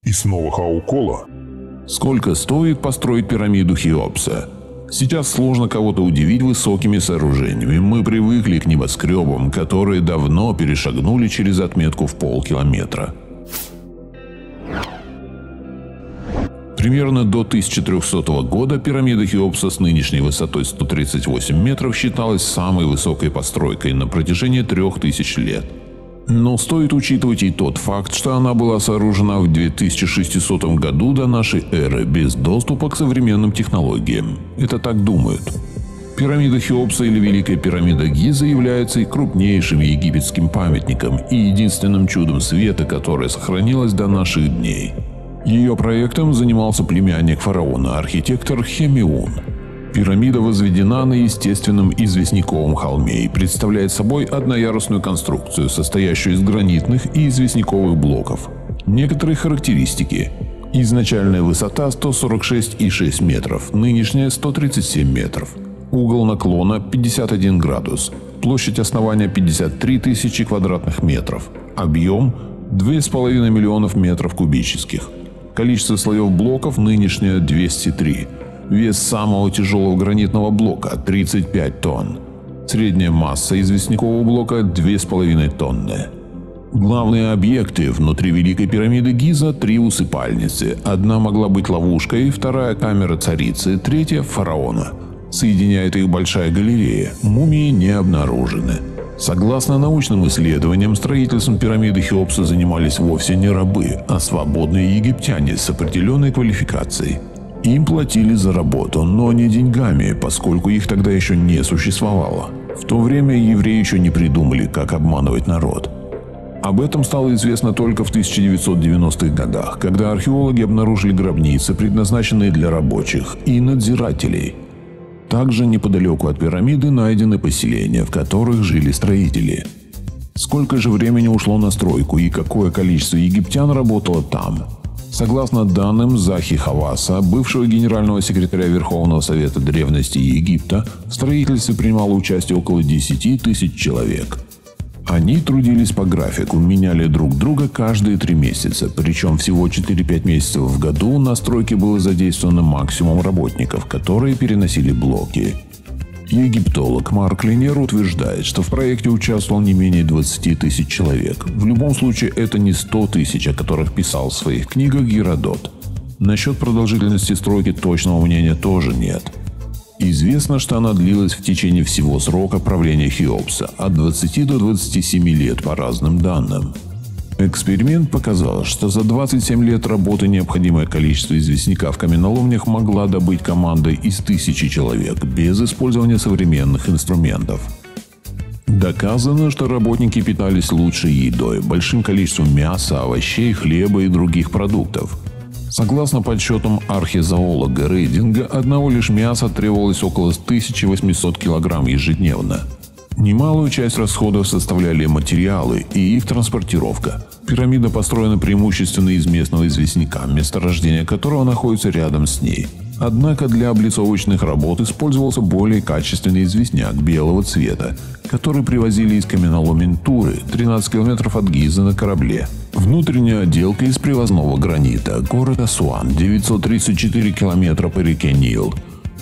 И снова Хаукола. Сколько стоит построить пирамиду Хеопса? Сейчас сложно кого-то удивить высокими сооружениями. Мы привыкли к небоскребам, которые давно перешагнули через отметку в полкилометра. Примерно до 1300 года пирамида Хеопса с нынешней высотой 138 метров считалась самой высокой постройкой на протяжении 3000 лет. Но стоит учитывать и тот факт, что она была сооружена в 2600 году до нашей эры без доступа к современным технологиям. Это так думают. Пирамида Хеопса или Великая пирамида Гиза является и крупнейшим египетским памятником и единственным чудом света, которое сохранилось до наших дней. Ее проектом занимался племянник фараона, архитектор Хемиун. Пирамида возведена на естественном известняковом холме и представляет собой одноярусную конструкцию, состоящую из гранитных и известняковых блоков. Некоторые характеристики. Изначальная высота 146,6 метров, нынешняя 137 метров. Угол наклона 51 градус. Площадь основания 53 тысячи квадратных метров. Объем 2,5 миллионов метров кубических. Количество слоев блоков нынешнее 203. Вес самого тяжелого гранитного блока 35 тонн. Средняя масса известнякового блока 2,5 тонны. Главные объекты внутри Великой пирамиды Гиза – 3 усыпальницы. Одна могла быть ловушкой, вторая – камера царицы, третья – фараона. Соединяет их большая галерея. Мумии не обнаружены. Согласно научным исследованиям, строительством пирамиды Хеопса занимались вовсе не рабы, а свободные египтяне с определенной квалификацией. Им платили за работу, но не деньгами, поскольку их тогда еще не существовало. В то время евреи еще не придумали, как обманывать народ. Об этом стало известно только в 1990-х годах, когда археологи обнаружили гробницы, предназначенные для рабочих и надзирателей. Также неподалеку от пирамиды найдены поселения, в которых жили строители. Сколько же времени ушло на стройку и какое количество египтян работало там? Согласно данным Захи Хаваса, бывшего генерального секретаря Верховного Совета древности Египта, в строительстве принимало участие около 10 тысяч человек. Они трудились по графику, меняли друг друга каждые 3 месяца, причем всего 4-5 месяцев в году на стройке было задействовано максимум работников, которые переносили блоки. Египтолог Марк Линер утверждает, что в проекте участвовал не менее 20 тысяч человек. В любом случае это не 100 тысяч, о которых писал в своих книгах Геродот. Насчет продолжительности стройки точного мнения тоже нет. Известно, что она длилась в течение всего срока правления Хеопса – от 20 до 27 лет по разным данным. Эксперимент показал, что за 27 лет работы необходимое количество известняка в каменоломнях могла добыть команда из 1000 человек без использования современных инструментов. Доказано, что работники питались лучшей едой, большим количеством мяса, овощей, хлеба и других продуктов. Согласно подсчетам археозоолога Рейдинга, одного лишь мяса требовалось около 1800 кг ежедневно. Немалую часть расходов составляли материалы и их транспортировка. Пирамида построена преимущественно из местного известняка, месторождение которого находится рядом с ней. Однако для облицовочных работ использовался более качественный известняк белого цвета, который привозили из каменоломен Туры, 13 километров от Гизы на корабле. Внутренняя отделка из привозного гранита, город Асуан, 934 километра по реке Нил.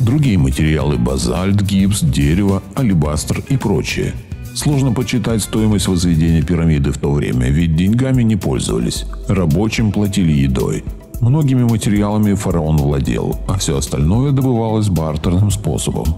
Другие материалы – базальт, гипс, дерево, алебастр и прочее. Сложно подсчитать стоимость возведения пирамиды в то время, ведь деньгами не пользовались. Рабочим платили едой. Многими материалами фараон владел, а все остальное добывалось бартерным способом.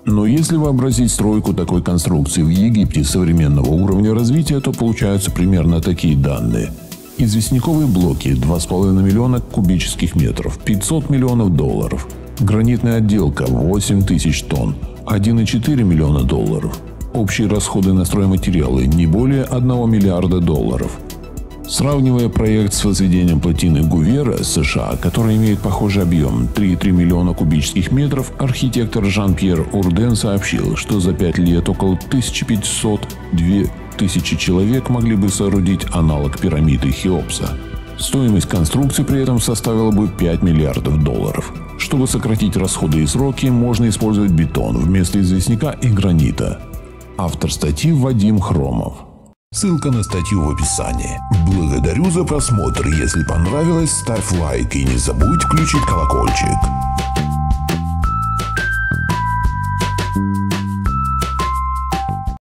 Но если вообразить стройку такой конструкции в Египте современного уровня развития, то получаются примерно такие данные. Известняковые блоки – 2,5 миллиона кубических метров, 500 миллионов долларов. Гранитная отделка – 8 тысяч тонн, 1,4 миллиона долларов. Общие расходы на стройматериалы – не более 1 миллиарда долларов. Сравнивая проект с возведением плотины Гувера США, который имеет похожий объем 3,3 миллиона кубических метров, архитектор Жан-Пьер Урден сообщил, что за 5 лет около 1500-2000 человек могли бы соорудить аналог пирамиды Хеопса. Стоимость конструкции при этом составила бы 5 миллиардов долларов. Чтобы сократить расходы и сроки, можно использовать бетон вместо известняка и гранита. Автор статьи Вадим Хромов. Ссылка на статью в описании. Благодарю за просмотр. Если понравилось, ставь лайк и не забудь включить колокольчик.